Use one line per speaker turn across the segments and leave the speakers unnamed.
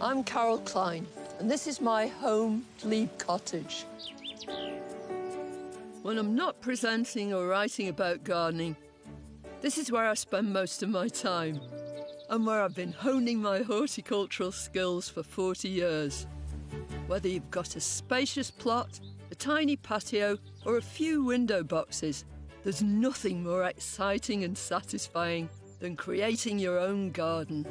I'm Klein, and this is my home glebe cottage. When I'm not presenting or writing about gardening, this is where I spend most of my time, and where I've been honing my horticultural skills for 40 years. Whether you've got a spacious plot, a tiny patio, or a few window boxes, there's nothing more exciting and satisfying than creating your own garden.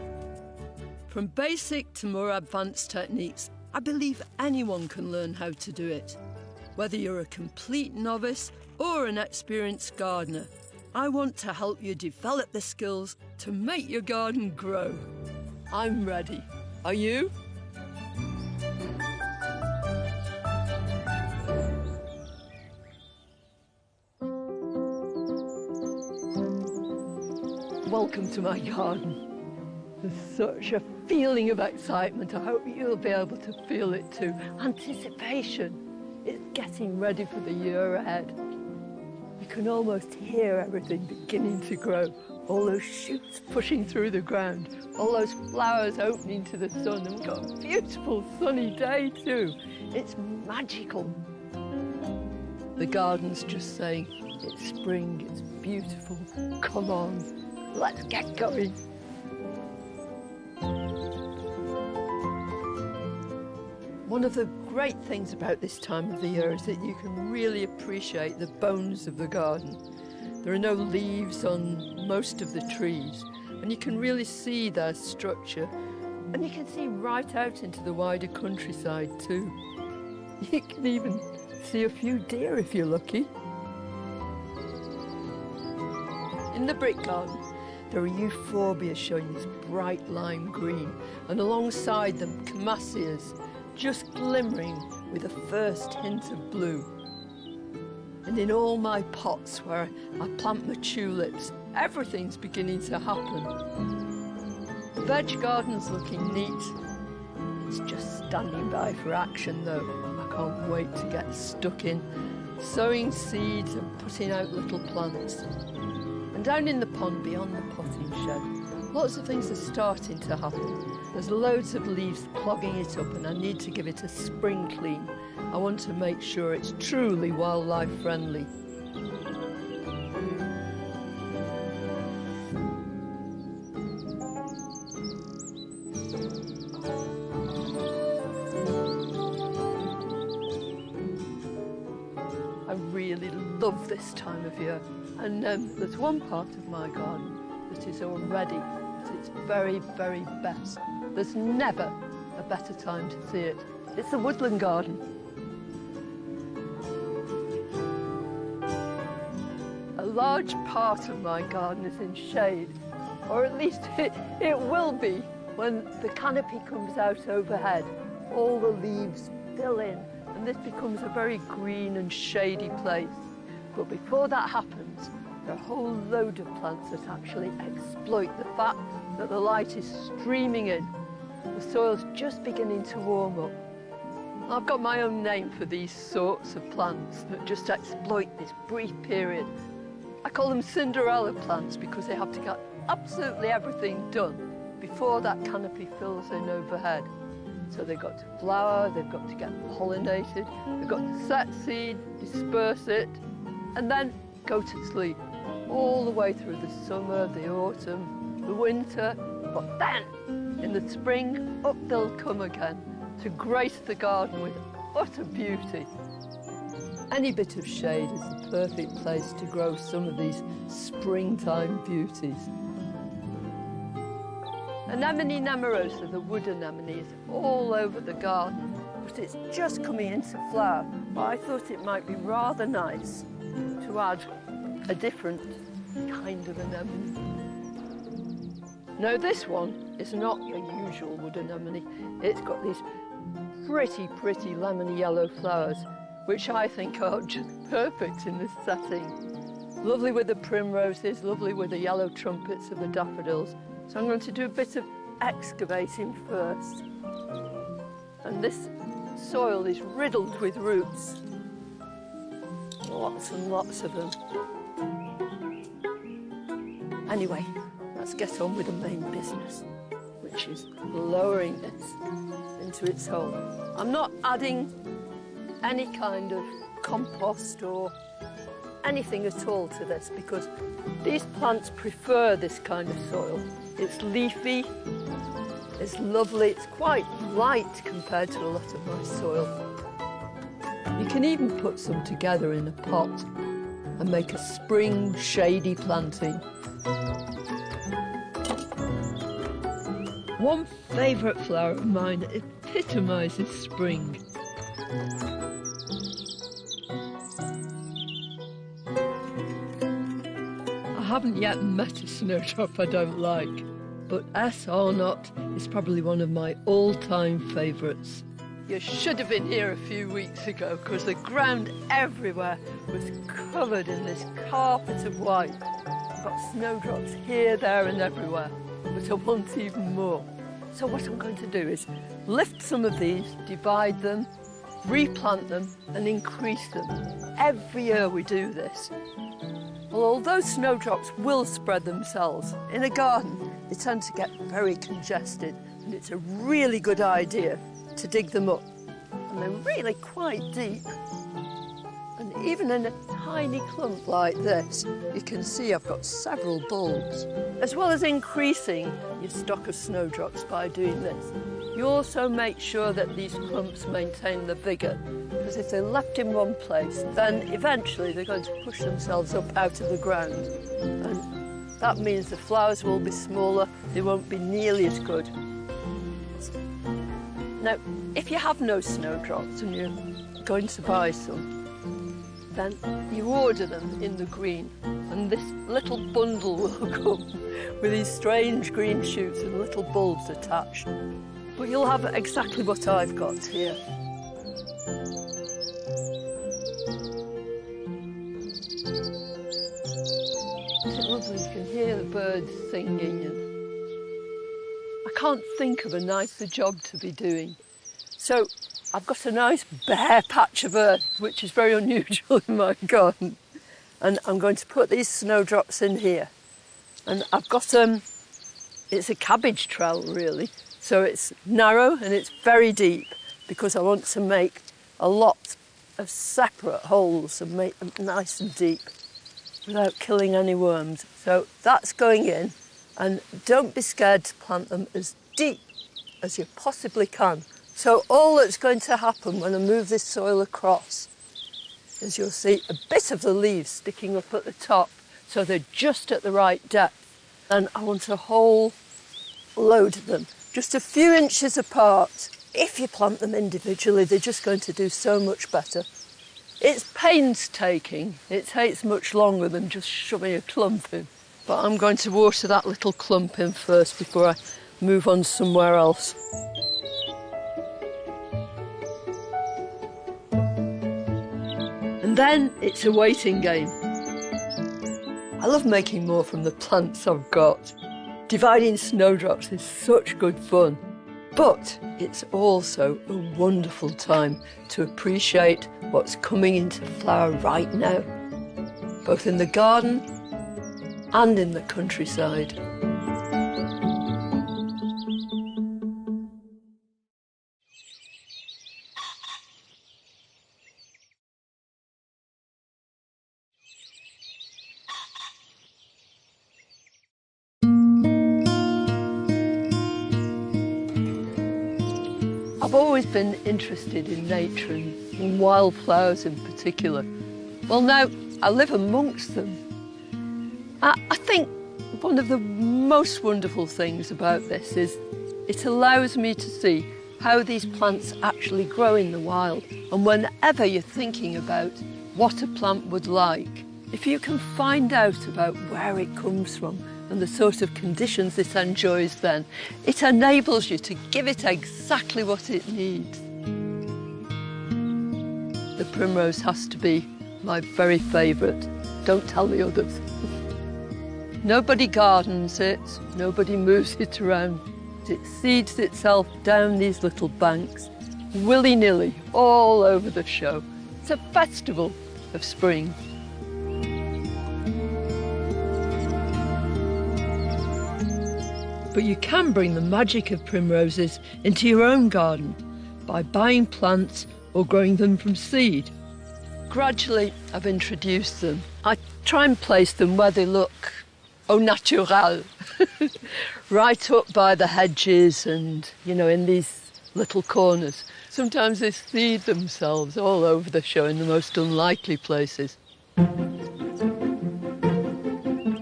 From basic to more advanced techniques, I believe anyone can learn how to do it. Whether you're a complete novice or an experienced gardener, I want to help you develop the skills to make your garden grow. I'm ready. Are you? Welcome to my garden. There's such a feeling of excitement. I hope you'll be able to feel it too. Anticipation. It's getting ready for the year ahead. You can almost hear everything beginning to grow. All those shoots pushing through the ground. All those flowers opening to the sun. And we've got a beautiful sunny day too. It's magical. The garden's just saying, it's spring, it's beautiful. Come on, let's get going. One of the great things about this time of the year is that you can really appreciate the bones of the garden. There are no leaves on most of the trees, and you can really see their structure. And you can see right out into the wider countryside too. You can even see a few deer if you're lucky. In the brick garden, there are euphorbias showing this bright lime green, and alongside them, camassias, just glimmering with a first hint of blue. And in all my pots where I plant my tulips, everything's beginning to happen. The veg garden's looking neat. It's just standing by for action though. I can't wait to get stuck in, sowing seeds and putting out little plants. And down in the pond beyond the potting shed, lots of things are starting to happen. There's loads of leaves clogging it up and I need to give it a spring clean. I want to make sure it's truly wildlife friendly. I really love this time of year. And there's one part of my garden that is already at its very, very best. There's never a better time to see it. It's the woodland garden. A large part of my garden is in shade, or at least it will be when the canopy comes out overhead. All the leaves fill in, and this becomes a very green and shady place. But before that happens, there are a whole load of plants that actually exploit the fact that the light is streaming in. The soil's just beginning to warm up. I've got my own name for these sorts of plants that just exploit this brief period. I call them Cinderella plants because they have to get absolutely everything done before that canopy fills in overhead. So they've got to flower, they've got to get pollinated, they've got to set seed, disperse it, and then go to sleep all the way through the summer, the autumn, the winter, but then in the spring, up they'll come again to grace the garden with utter beauty. Any bit of shade is the perfect place to grow some of these springtime beauties. Anemone nemorosa, the wood anemone, is all over the garden, but it's just coming into flower. But I thought it might be rather nice to add a different kind of anemone. Now this one is not your usual wood anemone. It's got these pretty lemony yellow flowers, which I think are just perfect in this setting. Lovely with the primroses, lovely with the yellow trumpets of the daffodils. So I'm going to do a bit of excavating first. And this soil is riddled with roots. Lots and lots of them. Anyway, let's get on with the main business, which is lowering this into its hole. I'm not adding any kind of compost or anything at all to this because these plants prefer this kind of soil. It's leafy, it's lovely, it's quite light compared to a lot of my soil. You can even put some together in a pot and make a spring shady planting. One favourite flower of mine epitomises spring. I haven't yet met a snowdrop I don't like, but S. Arnott is probably one of my all-time favourites. You should have been here a few weeks ago because the ground everywhere was covered in this carpet of white. I've got snowdrops here, there and everywhere, but I want even more. So what I'm going to do is lift some of these, divide them, replant them and increase them. Every year we do this. Well, although snowdrops will spread themselves, in a garden they tend to get very congested and it's a really good idea to dig them up. And they're really quite deep. And even in a tiny clump like this, you can see I've got several bulbs. As well as increasing your stock of snowdrops by doing this, you also make sure that these clumps maintain the vigour. Because if they're left in one place, then eventually they're going to push themselves up out of the ground. And that means the flowers will be smaller, they won't be nearly as good. Now, if you have no snowdrops and you're going to buy some, then you order them in the green and this little bundle will come with these strange green shoots and little bulbs attached. But you'll have exactly what I've got here. Isn't it lovely? You can hear the birds singing and I can't think of a nicer job to be doing. So I've got a nice bare patch of earth, which is very unusual in my garden. And I'm going to put these snowdrops in here. And I've got, it's a cabbage trowel really. So it's narrow and it's very deep because I want to make a lot of separate holes and make them nice and deep without killing any worms. So that's going in. And don't be scared to plant them as deep as you possibly can. So all that's going to happen when I move this soil across is you'll see a bit of the leaves sticking up at the top, so they're just at the right depth. And I want a whole load of them, just a few inches apart. If you plant them individually, they're just going to do so much better. It's painstaking. It takes much longer than just shoving a clump in. But I'm going to water that little clump in first before I move on somewhere else. And then it's a waiting game. I love making more from the plants I've got. Dividing snowdrops is such good fun. But it's also a wonderful time to appreciate what's coming into flower right now, both in the garden and in the countryside. I've always been interested in nature and in wildflowers in particular. Well, now I live amongst them. I think one of the most wonderful things about this is it allows me to see how these plants actually grow in the wild. And whenever you're thinking about what a plant would like, if you can find out about where it comes from and the sort of conditions it enjoys then, it enables you to give it exactly what it needs. The primrose has to be my very favourite. Don't tell the others. Nobody gardens it, nobody moves it around. It seeds itself down these little banks, willy-nilly, all over the show. It's a festival of spring. But you can bring the magic of primroses into your own garden by buying plants or growing them from seed. Gradually, I've introduced them. I try and place them where they look au naturel, right up by the hedges and, you know, in these little corners. Sometimes they seed themselves all over the show in the most unlikely places.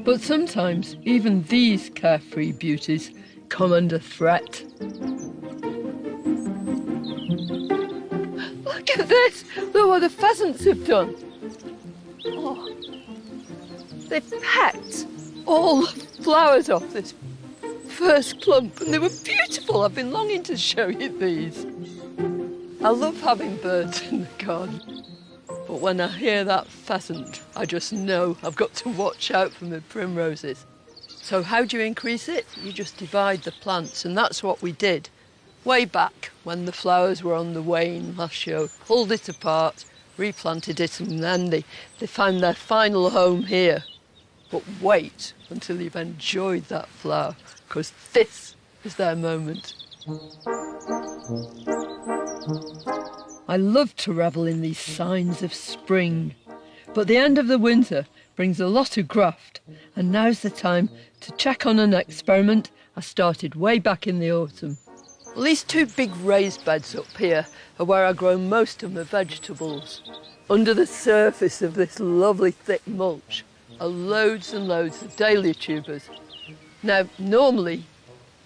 But sometimes even these carefree beauties come under threat. Look at this! Look what the pheasants have done. Oh, they've pecked all the flowers off this first clump, and they were beautiful. I've been longing to show you these. I love having birds in the garden, but when I hear that pheasant, I just know I've got to watch out for my primroses. So how do you increase it? You just divide the plants, and that's what we did way back when the flowers were on the wane last year. Pulled it apart, replanted it, and then they found their final home here. But wait until you've enjoyed that flower, because this is their moment. I love to revel in these signs of spring, but the end of the winter brings a lot of graft, and now's the time to check on an experiment I started way back in the autumn. Well, these two big raised beds up here are where I grow most of my vegetables. Under the surface of this lovely thick mulch are loads and loads of dahlia tubers. Now, normally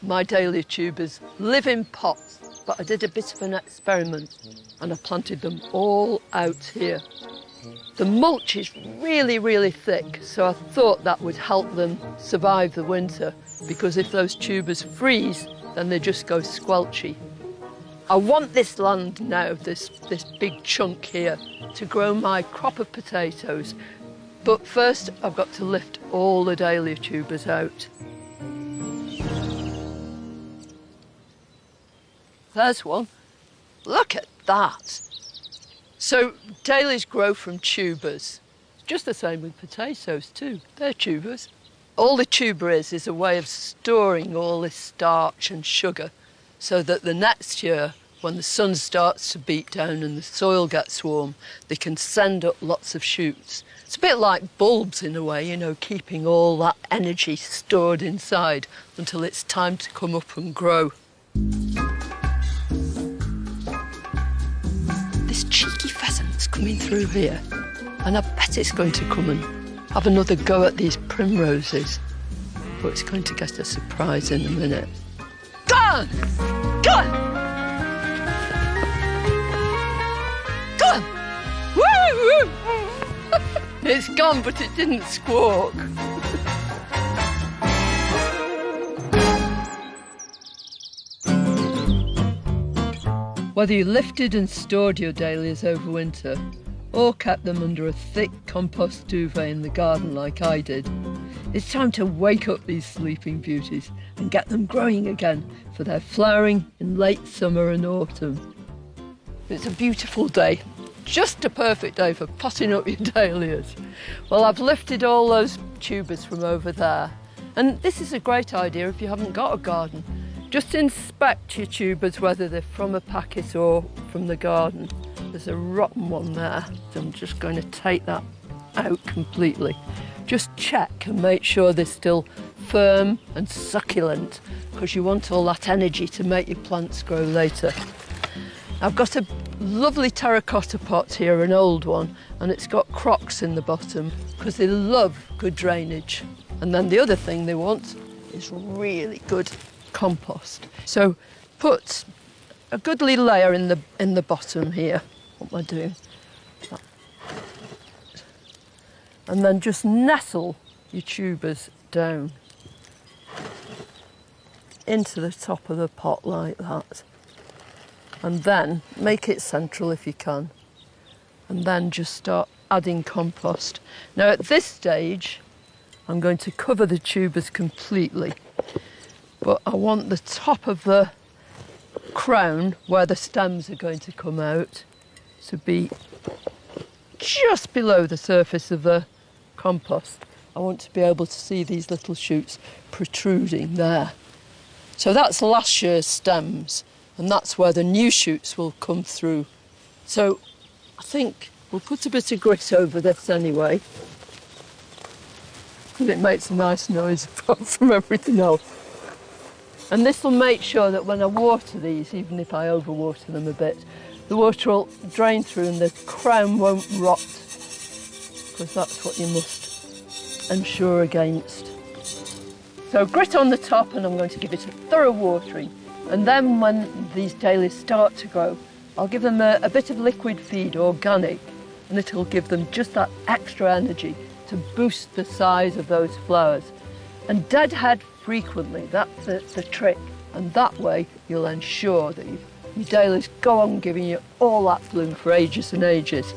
my dahlia tubers live in pots, but I did a bit of an experiment and I planted them all out here. The mulch is really, really thick, so I thought that would help them survive the winter, because if those tubers freeze, then they just go squelchy. I want this land now, this big chunk here, to grow my crop of potatoes. But first, I've got to lift all the dahlia tubers out. There's one. Look at that. So dahlias grow from tubers. Just the same with potatoes too. They're tubers. All the tuber is a way of storing all this starch and sugar so that the next year, when the sun starts to beat down and the soil gets warm, they can send up lots of shoots. It's a bit like bulbs in a way, you know, keeping all that energy stored inside until it's time to come up and grow. This cheeky pheasant's coming through here, and I bet it's going to come and have another go at these primroses. But it's going to get a surprise in a minute. Go on! Go on! Go on! Woo! It's gone, but it didn't squawk. Whether you lifted and stored your dahlias over winter or kept them under a thick compost duvet in the garden like I did, it's time to wake up these sleeping beauties and get them growing again for their flowering in late summer and autumn. It's a beautiful day, just a perfect day for potting up your dahlias. Well, I've lifted all those tubers from over there, and this is a great idea if you haven't got a garden. Just inspect your tubers, whether they're from a packet or from the garden. There's a rotten one there, so I'm just going to take that out completely. Just check and make sure they're still firm and succulent, because you want all that energy to make your plants grow later. I've got a lovely terracotta pot here, an old one, and it's got crocks in the bottom because they love good drainage. And then the other thing they want is really good compost. So put a goodly layer in the bottom here. What am I doing? And then just nestle your tubers down into the top of the pot like that. And then make it central if you can. And then just start adding compost. Now at this stage, I'm going to cover the tubers completely. But I want the top of the crown, where the stems are going to come out, to be just below the surface of the compost. I want to be able to see these little shoots protruding there. So that's last year's stems, and that's where the new shoots will come through. So I think we'll put a bit of grit over this anyway, because it makes a nice noise apart from everything else. And this will make sure that when I water these, even if I overwater them a bit, the water will drain through and the crown won't rot, because that's what you must ensure against. So grit on the top, and I'm going to give it a thorough watering. And then when these dahlias start to grow, I'll give them a bit of liquid feed, organic, and it'll give them just that extra energy to boost the size of those flowers. And deadhead frequently, that's the trick. And that way you'll ensure that your dahlias go on giving you all that bloom for ages and ages.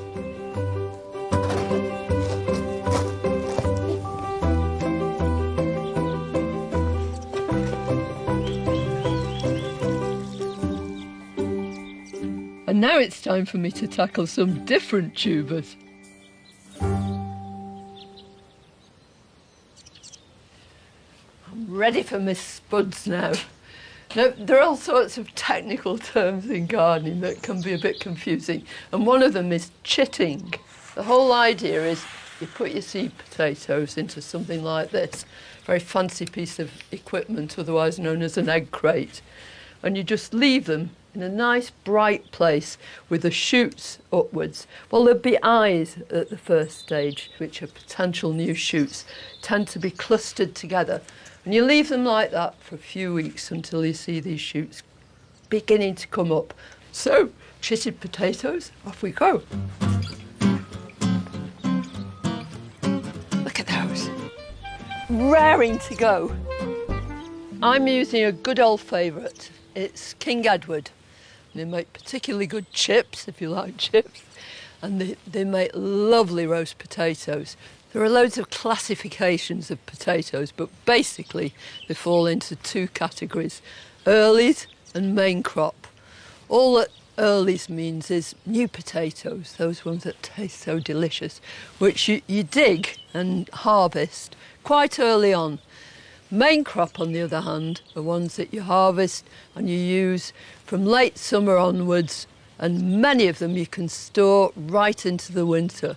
And now it's time for me to tackle some different tubers. I'm ready for my spuds now. Now, there are all sorts of technical terms in gardening that can be a bit confusing, and one of them is chitting. The whole idea is you put your seed potatoes into something like this, a very fancy piece of equipment, otherwise known as an egg crate, and you just leave them in a nice bright place with the shoots upwards. Well, there'll be eyes at the first stage, which are potential new shoots, tend to be clustered together. And you leave them like that for a few weeks until you see these shoots beginning to come up. So, chitted potatoes, off we go. Look at those, raring to go. I'm using a good old favourite. It's King Edward. They make particularly good chips, if you like chips, and they make lovely roast potatoes. There are loads of classifications of potatoes, but basically they fall into two categories, earlies and main crop. All that earlies means is new potatoes, those ones that taste so delicious, which you dig and harvest quite early on. Main crop, on the other hand, are ones that you harvest and you use from late summer onwards, and many of them you can store right into the winter.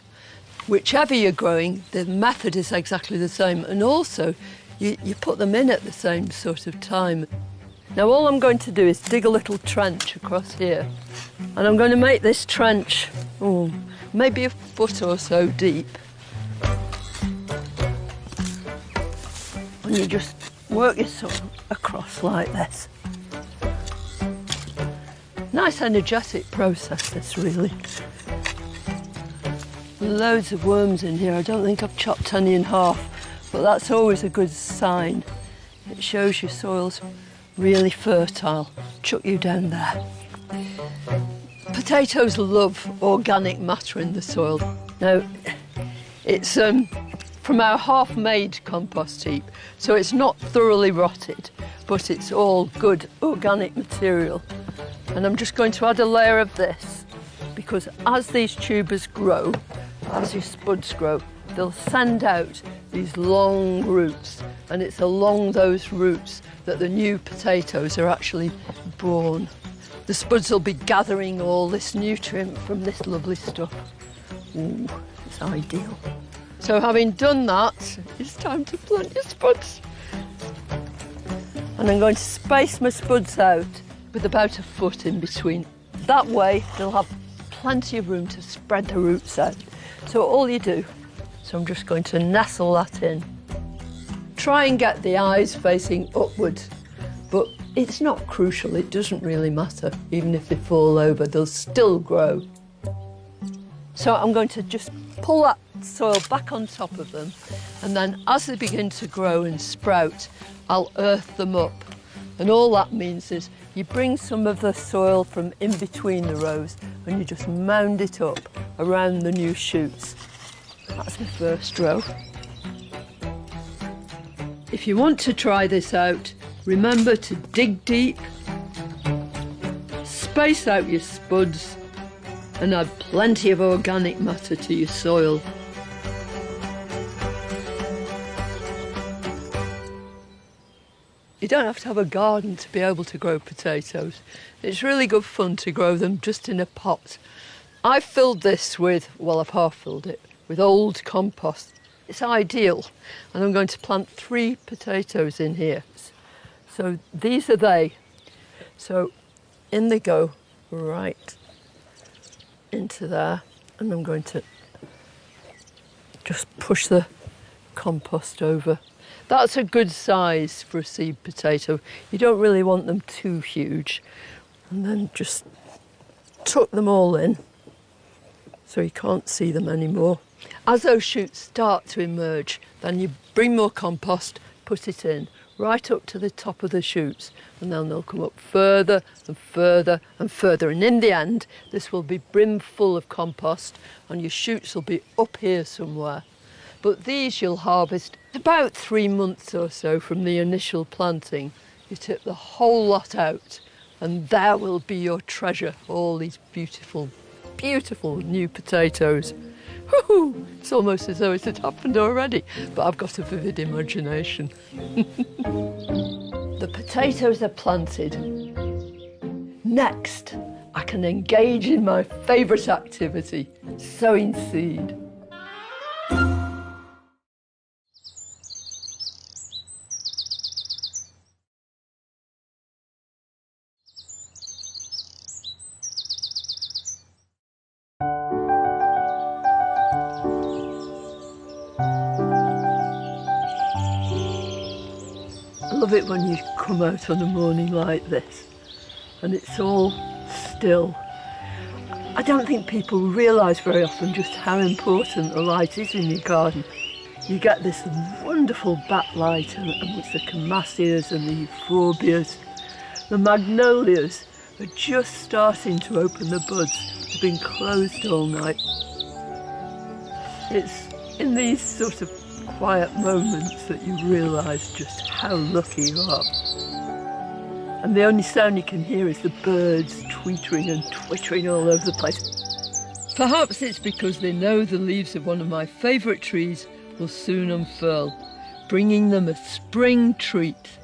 Whichever you're growing, the method is exactly the same, and also you put them in at the same sort of time. Now all I'm going to do is dig a little trench across here, and I'm going to make this trench maybe a foot or so deep. And you just work yourself across like this. Nice energetic process, this really. Loads of worms in here. I don't think I've chopped any in half, but that's always a good sign. It shows your soil's really fertile. Chuck you down there. Potatoes love organic matter in the soil. Now, it's from our half-made compost heap, so it's not thoroughly rotted, but it's all good organic material. And I'm just going to add a layer of this, because as these tubers grow, as your spuds grow, they'll send out these long roots, and it's along those roots that the new potatoes are actually born. The spuds will be gathering all this nutrient from this lovely stuff. Ooh, it's ideal. So having done that, it's time to plant your spuds. And I'm going to space my spuds out with about a foot in between. That way, they'll have plenty of room to spread the roots out. So all you do, so I'm just going to nestle that in. Try and get the eyes facing upwards, but it's not crucial, it doesn't really matter. Even if they fall over, they'll still grow. So I'm going to just pull that soil back on top of them, and then as they begin to grow and sprout, I'll earth them up. And all that means is you bring some of the soil from in between the rows and you just mound it up around the new shoots. That's my first row. If you want to try this out, remember to dig deep, space out your spuds, and add plenty of organic matter to your soil. You don't have to have a garden to be able to grow potatoes. It's really good fun to grow them just in a pot. I've filled this with, well, I've half filled it, with old compost. It's ideal. And I'm going to plant 3 potatoes in here. So these are they. So in they go, right into there. And I'm going to just push the compost over. That's a good size for a seed potato. You don't really want them too huge. And then just tuck them all in so you can't see them anymore. As those shoots start to emerge, then you bring more compost, put it in, right up to the top of the shoots, and then they'll come up further and further and further. And in the end, this will be brim full of compost, and your shoots will be up here somewhere. But these you'll harvest about 3 months or so from the initial planting. You tip the whole lot out, and there will be your treasure, all these beautiful, beautiful new potatoes. Woohoo! It's almost as though it had happened already, but I've got a vivid imagination. The potatoes are planted. Next, I can engage in my favourite activity, sowing seed. I love it when you come out on a morning like this and it's all still. I don't think people realise very often just how important the light is in your garden. You get this wonderful backlight amongst the camassias and the euphorbias. The magnolias are just starting to open the buds. They've been closed all night. It's in these sort of quiet moments that you realise just how lucky you are. And the only sound you can hear is the birds tweetering and twittering all over the place. Perhaps it's because they know the leaves of one of my favourite trees will soon unfurl, bringing them a spring treat.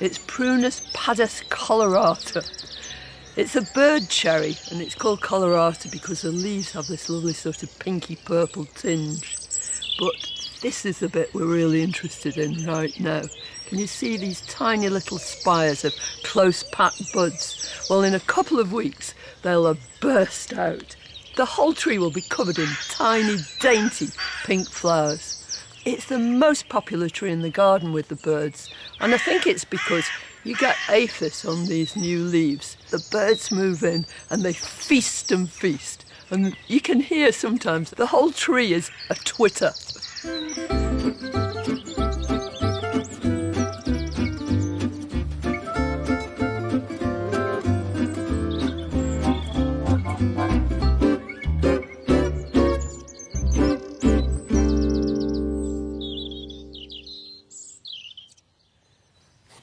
It's Prunus padus colorata. It's a bird cherry, and it's called colorata because the leaves have this lovely sort of pinky purple tinge. But this is the bit we're really interested in right now. Can you see these tiny little spires of close-packed buds? Well, in a couple of weeks, they'll have burst out. The whole tree will be covered in tiny, dainty pink flowers. It's the most popular tree in the garden with the birds, and I think it's because you get aphis on these new leaves. The birds move in and they feast and feast. And you can hear sometimes the whole tree is a twitter.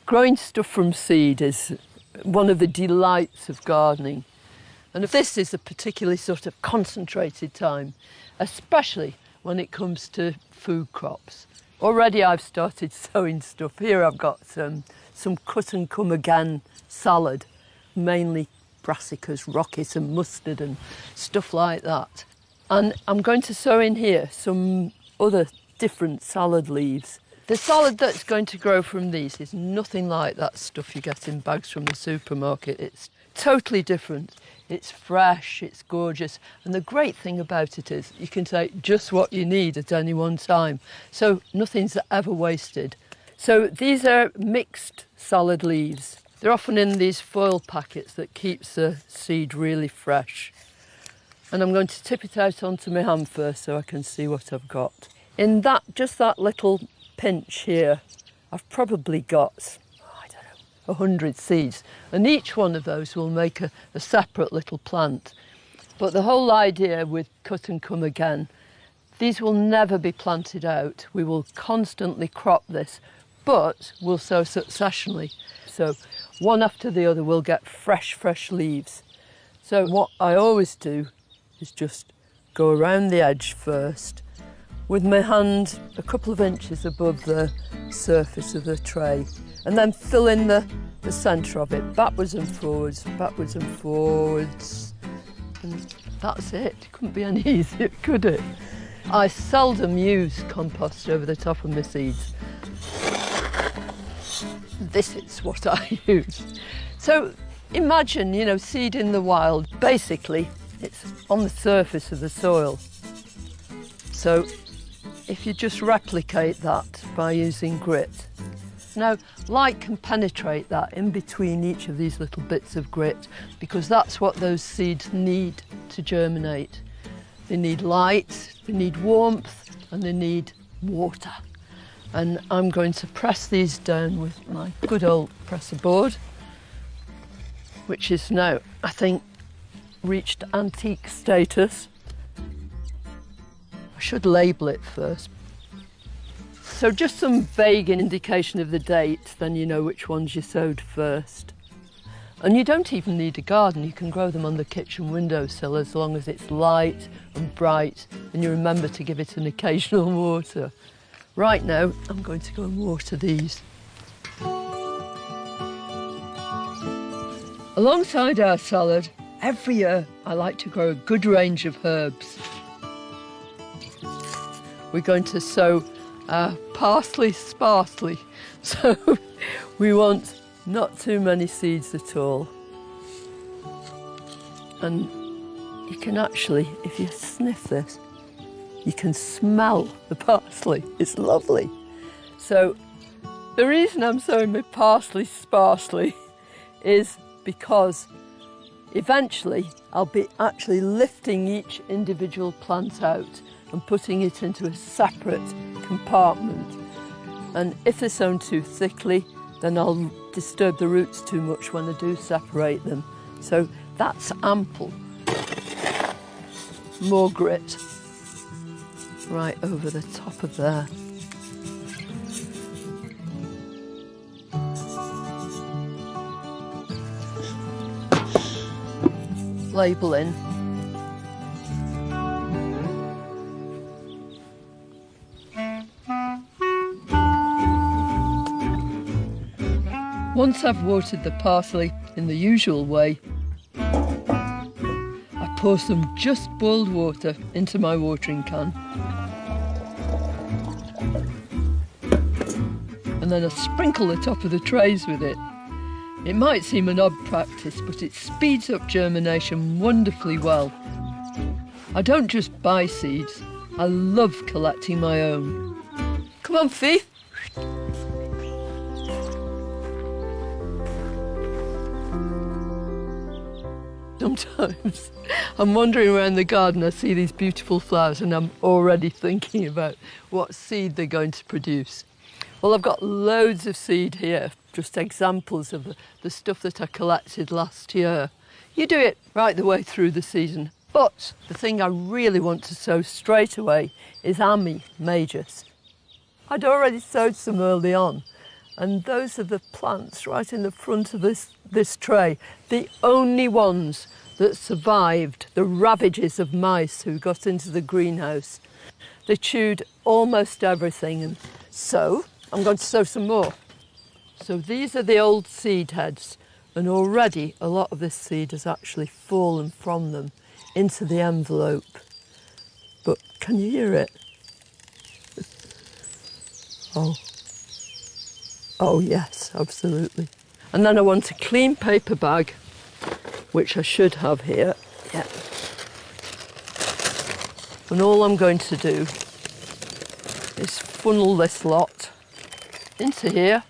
Growing stuff from seed is one of the delights of gardening. And this is a particularly sort of concentrated time, especially when it comes to food crops. Already I've started sowing stuff. Here I've got some cut and come again salad, mainly brassicas, rockets and mustard and stuff like that. And I'm going to sow in here some other different salad leaves. The salad that's going to grow from these is nothing like that stuff you get in bags from the supermarket. It's totally different. It's fresh, it's gorgeous, and the great thing about it is you can take just what you need at any one time, so nothing's ever wasted. So these are mixed salad leaves. They're often in these foil packets that keeps the seed really fresh. And I'm going to tip it out onto my hand first so I can see what I've got. In just that little pinch here, I've probably got 100 seeds, and each one of those will make a separate little plant. But the whole idea with cut and come again, these will never be planted out. We will constantly crop this, but we'll sow successionally. So one after the other we'll get fresh leaves. So what I always do is just go around the edge first, with my hand a couple of inches above the surface of the tray, and then fill in the centre of it, backwards and forwards, backwards and forwards. And that's it. Couldn't be any easier, could it? I seldom use compost over the top of my seeds. This is what I use. So imagine, you know, seed in the wild. Basically, it's on the surface of the soil. So if you just replicate that by using grit. Now, light can penetrate that in between each of these little bits of grit, because that's what those seeds need to germinate. They need light, they need warmth, and they need water. And I'm going to press these down with my good old presser board, which is now, I think, reached antique status. I should label it first. So just some vague indication of the date, then you know which ones you sowed first. And you don't even need a garden, you can grow them on the kitchen windowsill as long as it's light and bright, and you remember to give it an occasional water. Right now, I'm going to go and water these. Alongside our salad, every year I like to grow a good range of herbs. We're going to sow parsley sparsely, so we want not too many seeds at all. And you can actually, if you sniff this, you can smell the parsley. It's lovely. So the reason I'm sowing my parsley sparsely is because eventually I'll be actually lifting each individual plant out and putting it into a separate compartment. And if they're sown too thickly, then I'll disturb the roots too much when I do separate them. So that's ample. More grit right over the top of there. Label in. Once I've watered the parsley in the usual way, I pour some just boiled water into my watering can. And then I sprinkle the top of the trays with it. It might seem an odd practice, but it speeds up germination wonderfully well. I don't just buy seeds, I love collecting my own. Come on, Fee. Sometimes I'm wandering around the garden, I see these beautiful flowers and I'm already thinking about what seed they're going to produce. Well, I've got loads of seed here, just examples of the stuff that I collected last year. You do it right the way through the season. But the thing I really want to sow straight away is Ami majus. I'd already sowed some early on, and those are the plants right in the front of this tray, the only ones that survived the ravages of mice who got into the greenhouse. They chewed almost everything, and so I'm going to sow some more. So these are the old seed heads, and already a lot of this seed has actually fallen from them into the envelope. But can you hear it? Oh yes, absolutely. And then I want a clean paper bag, which I should have here. Yeah. And all I'm going to do is funnel this lot into here.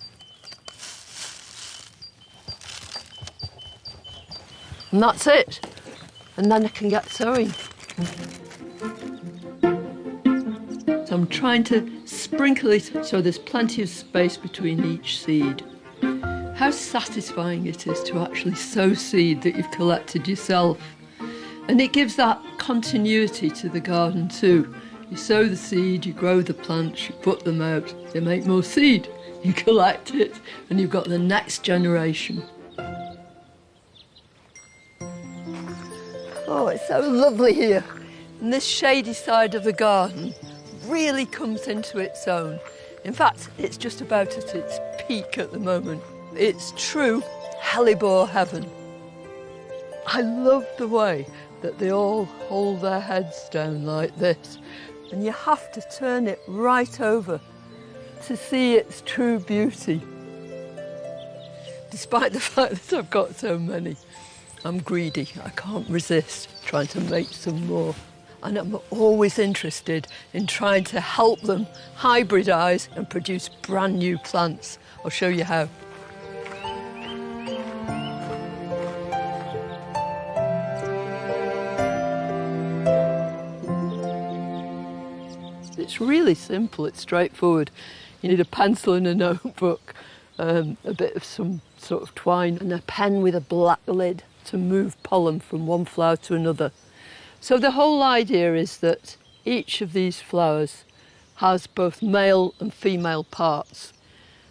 And that's it. And then I can get sowing. So I'm trying to sprinkle it so there's plenty of space between each seed. How satisfying it is to actually sow seed that you've collected yourself. And it gives that continuity to the garden too. You sow the seed, you grow the plants, you put them out, they make more seed. You collect it and you've got the next generation. Oh, it's so lovely here. In this shady side of the garden, really comes into its own. In fact, it's just about at its peak at the moment. It's true hellebore heaven. I love the way that they all hold their heads down like this, and you have to turn it right over to see its true beauty. Despite the fact that I've got so many, I'm greedy. I can't resist trying to make some more. And I'm always interested in trying to help them hybridize and produce brand new plants. I'll show you how. It's really simple, it's straightforward. You need a pencil and a notebook, a bit of some sort of twine and a pen with a black lid to move pollen from one flower to another. So the whole idea is that each of these flowers has both male and female parts.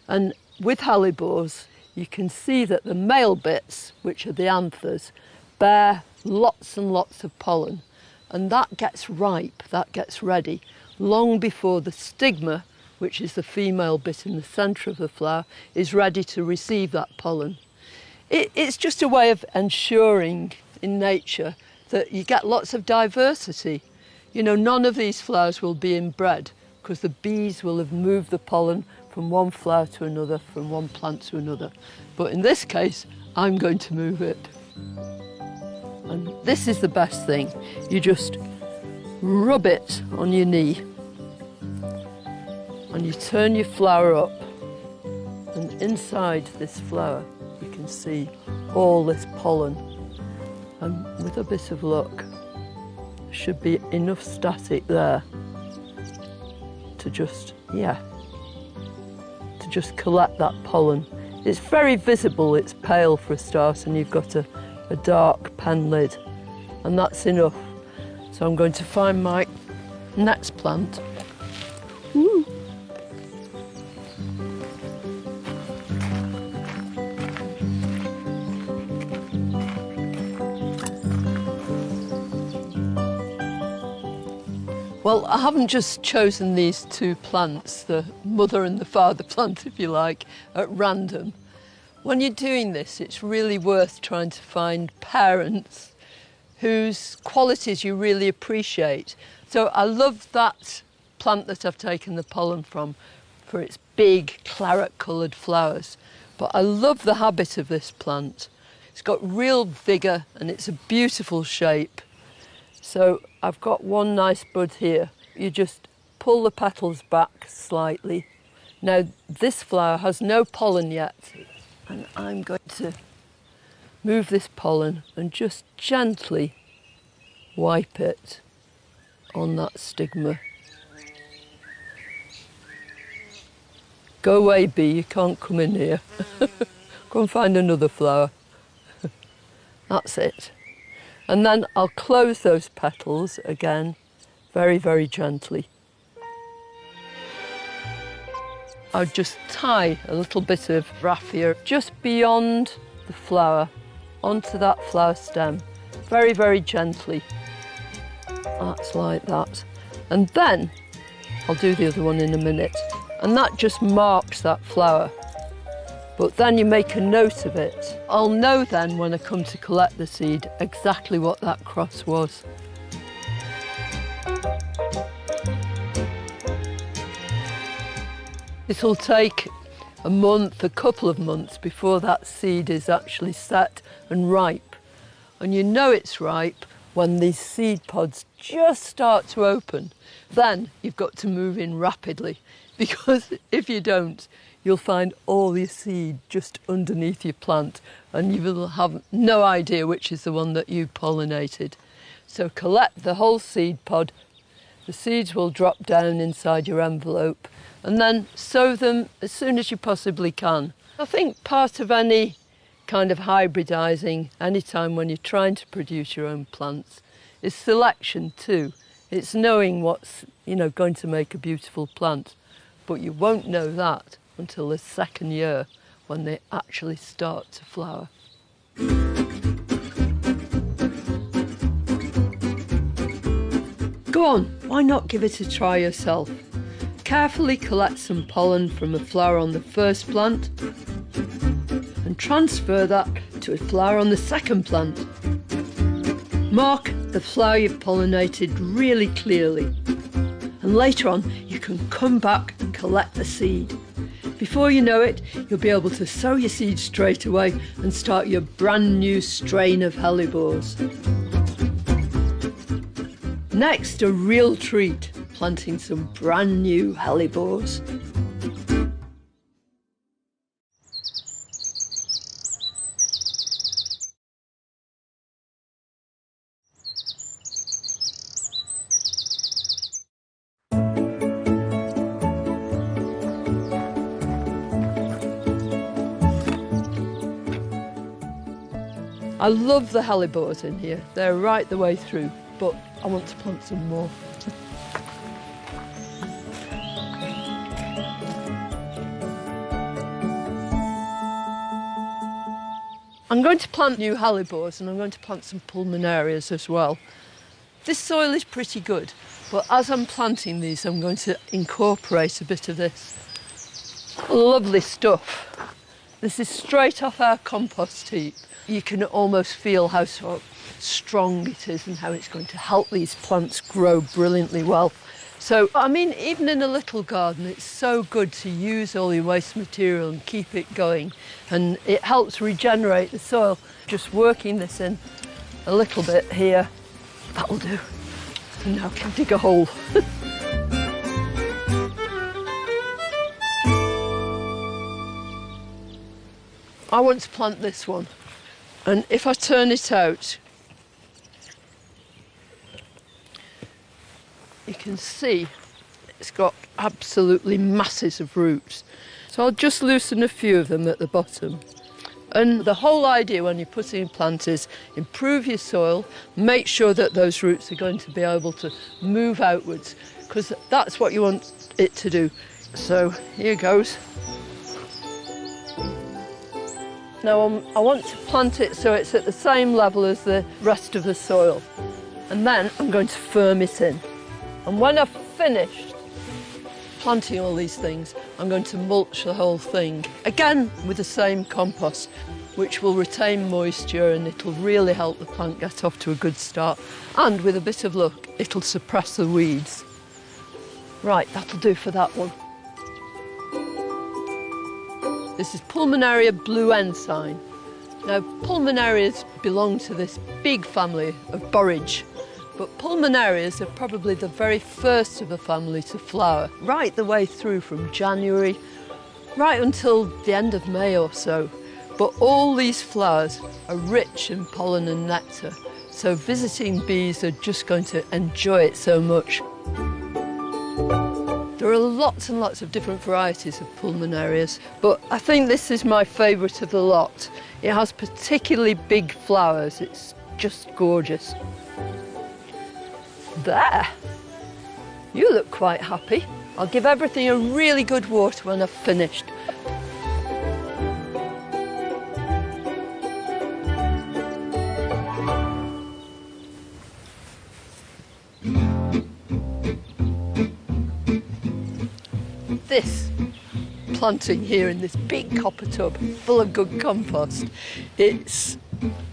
And with hellebores, you can see that the male bits, which are the anthers, bear lots and lots of pollen. And that gets ripe, that gets ready, long before the stigma, which is the female bit in the centre of the flower, is ready to receive that pollen. It's just a way of ensuring in nature that you get lots of diversity. You know, none of these flowers will be inbred because the bees will have moved the pollen from one flower to another, from one plant to another. But in this case, I'm going to move it. And this is the best thing. You just rub it on your knee and you turn your flower up, and inside this flower you can see all this pollen, and with a bit of luck there should be enough static there to just collect that pollen. It's very visible, it's pale for a start, and you've got a dark pen lid, and that's enough. So I'm going to find my next plant. Woo. Well, I haven't just chosen these two plants, the mother and the father plant, if you like, at random. When you're doing this, it's really worth trying to find parents whose qualities you really appreciate. So I love that plant that I've taken the pollen from for its big claret-coloured flowers. But I love the habit of this plant. It's got real vigour and it's a beautiful shape. So I've got one nice bud here. You just pull the petals back slightly. Now this flower has no pollen yet, and I'm going to move this pollen and just gently wipe it on that stigma. Go away, bee, you can't come in here. Go and find another flower. That's it. And then I'll close those petals again, very, very gently. I'll just tie a little bit of raffia just beyond the flower, onto that flower stem, very, very gently. That's like that. And then I'll do the other one in a minute. And that just marks that flower. But then you make a note of it. I'll know then when I come to collect the seed exactly what that cross was. It'll take a month, a couple of months before that seed is actually set and ripe. And you know it's ripe when these seed pods just start to open. Then you've got to move in rapidly, because if you don't, you'll find all your seed just underneath your plant and you will have no idea which is the one that you pollinated. So collect the whole seed pod. The seeds will drop down inside your envelope, and then sow them as soon as you possibly can. I think part of any kind of hybridising, any time when you're trying to produce your own plants, is selection too. It's knowing what's, going to make a beautiful plant. But you won't know that until the second year, when they actually start to flower. Go on, why not give it a try yourself? Carefully collect some pollen from a flower on the first plant and transfer that to a flower on the second plant. Mark the flower you've pollinated really clearly, and later on you can come back and collect the seed. Before you know it, you'll be able to sow your seed straight away and start your brand new strain of hellebores. Next, a real treat, planting some brand new hellebores. I love the hellebores in here. They're right the way through, but I want to plant some more. I'm going to plant new hellebores and I'm going to plant some pulmonarias as well. This soil is pretty good, but as I'm planting these, I'm going to incorporate a bit of this lovely stuff. This is straight off our compost heap. You can almost feel how sort of strong it is and how it's going to help these plants grow brilliantly well. So, I mean, even in a little garden, it's so good to use all your waste material and keep it going. And it helps regenerate the soil. Just working this in a little bit here, that'll do. And now I can dig a hole. I want to plant this one. And if I turn it out, you can see it's got absolutely masses of roots. So I'll just loosen a few of them at the bottom. And the whole idea when you're putting a plant is improve your soil, make sure that those roots are going to be able to move outwards, because that's what you want it to do. So here goes. Now I want to plant it so it's at the same level as the rest of the soil. And then I'm going to firm it in. And when I've finished planting all these things, I'm going to mulch the whole thing. Again, with the same compost, which will retain moisture and it'll really help the plant get off to a good start. And with a bit of luck, it'll suppress the weeds. Right, that'll do for that one. This is Pulmonaria blue ensign. Now, pulmonarias belong to this big family of borage, but pulmonarias are probably the very first of a family to flower, right the way through from January, right until the end of May or so. But all these flowers are rich in pollen and nectar, so visiting bees are just going to enjoy it so much. There are lots and lots of different varieties of pulmonarias, but I think this is my favourite of the lot. It has particularly big flowers. It's just gorgeous. There! You look quite happy. I'll give everything a really good water when I've finished. This planting here in this big copper tub full of good compost, it's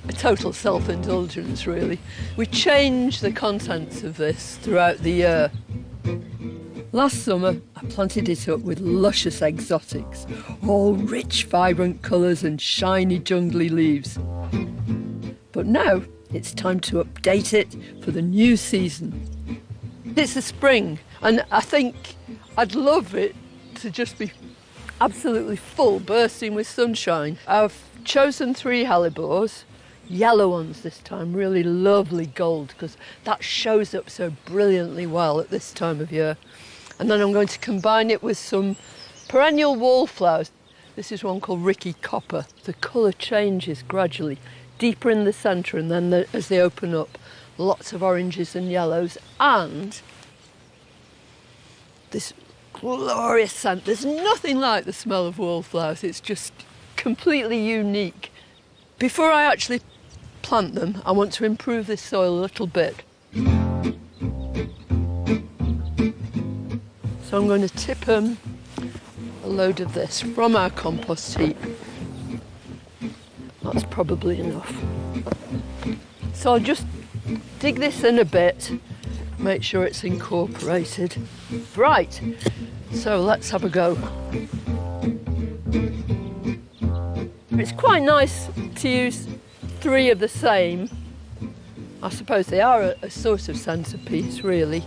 a total self-indulgence really. We change the contents of this throughout the year. Last summer I planted it up with luscious exotics, all rich vibrant colours and shiny jungly leaves. But now it's time to update it for the new season. It's the spring and I think I'd love it to just be absolutely full, bursting with sunshine. I've chosen 3 hellebores, yellow ones this time, really lovely gold, because that shows up so brilliantly well at this time of year. And then I'm going to combine it with some perennial wallflowers. This is one called Ricky Copper. The colour changes gradually, deeper in the centre, and then as they open up, lots of oranges and yellows, and this glorious scent. There's nothing like the smell of wallflowers. It's just completely unique. Before I actually plant them, I want to improve this soil a little bit. So I'm going to tip a load of this from our compost heap. That's probably enough. So I'll just dig this in a bit, make sure it's incorporated. Right, so let's have a go. It's quite nice to use 3 of the same. I suppose they are a sort of centrepiece really,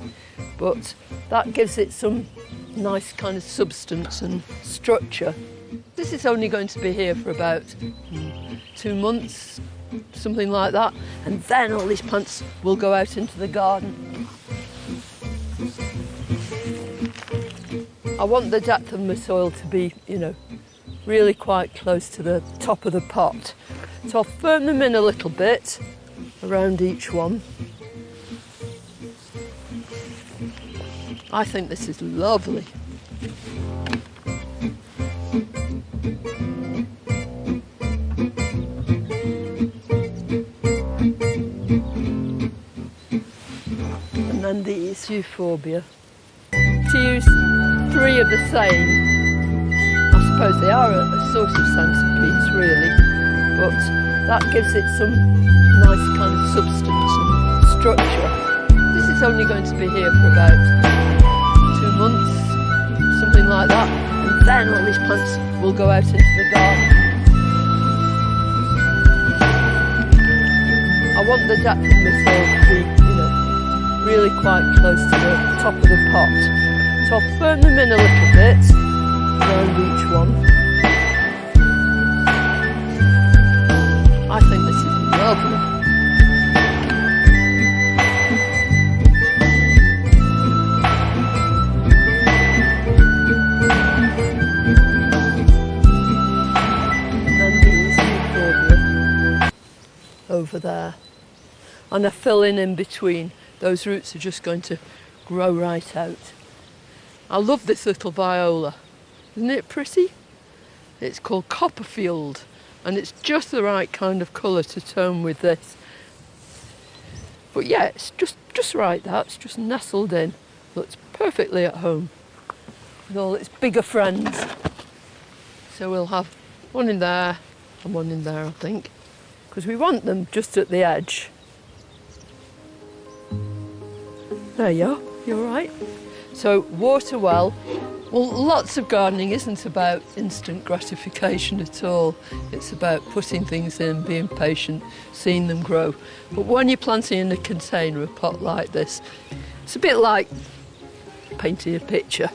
but that gives it some nice kind of substance and structure. This is only going to be here for about 2 months, something like that, and then all these plants will go out into the garden. I want the depth of my soil to be, really quite close to the top of the pot. So I'll firm them in a little bit around each one. I think this is lovely. And then these euphorbia. To use 3 of the same, I suppose they are a sort of centrepiece really, but that gives it some nice kind of substance and structure. This is only going to be here for about 2 months, something like that, and then all these plants will go out into the garden. I want the depth of the soil to be, really quite close to the top of the pot. So I'll firm them in a little bit around each one. I think this is lovely. And these euphorbia over there. And I fill in between. Those roots are just going to grow right out. I love this little viola. Isn't it pretty? It's called Copperfield, and it's just the right kind of colour to tone with this. But yeah, it's just right, that's just nestled in. Looks perfectly at home with all its bigger friends. So we'll have one in there and one in there, I think, because we want them just at the edge. There you are, you're right. So water well. Well, lots of gardening isn't about instant gratification at all. It's about putting things in, being patient, seeing them grow. But when you're planting in a container, a pot like this, it's a bit like painting a picture,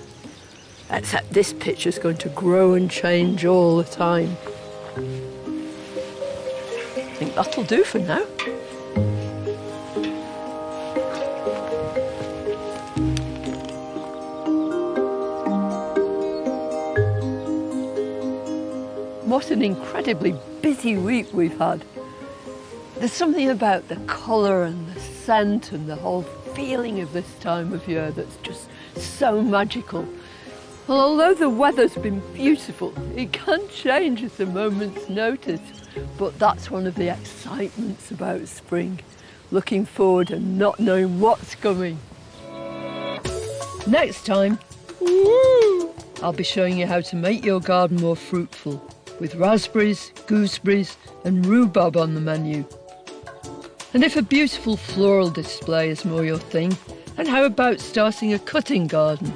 except this picture's going to grow and change all the time. I think that'll do for now. What an incredibly busy week we've had. There's something about the colour and the scent and the whole feeling of this time of year that's just so magical. Well, although the weather's been beautiful, it can change at a moment's notice. But that's one of the excitements about spring, looking forward and not knowing what's coming. Next time, I'll be showing you how to make your garden more fruitful, with raspberries, gooseberries and rhubarb on the menu. And if a beautiful floral display is more your thing, then how about starting a cutting garden?